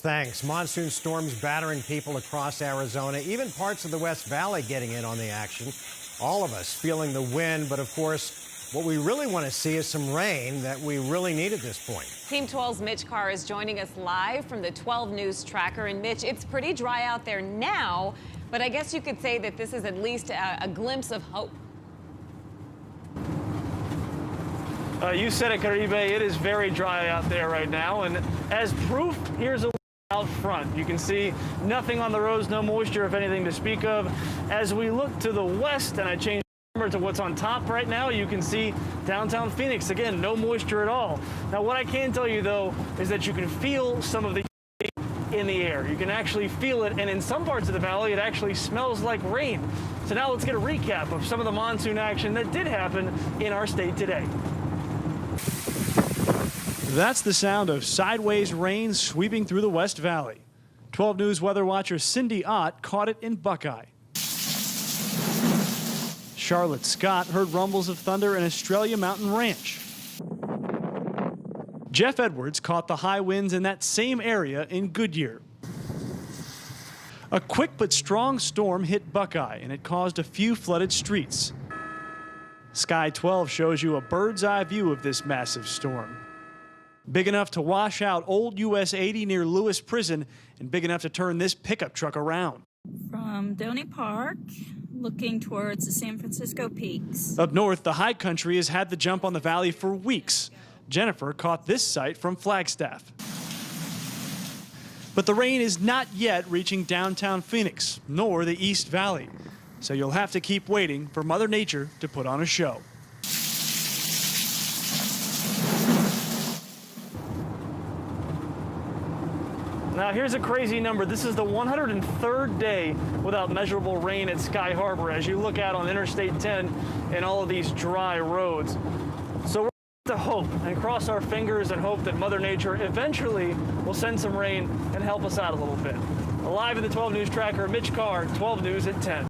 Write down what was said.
Thanks. Monsoon storms battering people across Arizona, even parts of the West Valley getting in on the action. All of us feeling the wind, but of course, what we really want to see is some rain that we really need at this point. Team 12's Mitch Carr is joining us live from the 12 News Tracker. And Mitch, it's pretty dry out there now, but I guess you could say that this is at least a glimpse of hope. You said it, Caribe. It is very dry out there right now. And as proof, here's a out front. You can see nothing on the roads, no moisture, if anything, to speak of. As we look to the west, and I change the camera to what's on top right now, you can see downtown Phoenix. Again, no moisture at all. Now, what I can tell you, though, is that you can feel some of the in the air. You can actually feel it, and in some parts of the valley, it actually smells like rain. So now let's get a recap of some of the monsoon action that did happen in our state today. That's the sound of sideways rain sweeping through the West Valley. 12 News weather watcher Cindy Ott caught it in Buckeye. Charlotte Scott heard rumbles of thunder in Australia Mountain Ranch. Jeff Edwards caught the high winds in that same area in Goodyear. A quick but strong storm hit Buckeye, and it caused a few flooded streets. Sky 12 shows you a bird's eye view of this massive storm. Big enough to wash out old US 80 near Lewis Prison, and big enough to turn this pickup truck around. From Doney Park, looking towards the San Francisco Peaks. Up north, the high country has had the jump on the valley for weeks. Jennifer caught this sight from Flagstaff. But the rain is not yet reaching downtown Phoenix, nor the East Valley. So you'll have to keep waiting for Mother Nature to put on a show. Now, here's a crazy number. This is the 103rd day without measurable rain at Sky Harbor as you look out on Interstate 10 and all of these dry roads. So we're to hope and cross our fingers and hope that Mother Nature eventually will send some rain and help us out a little bit. Live in the 12 News Tracker, Mitch Carr, 12 News at 10.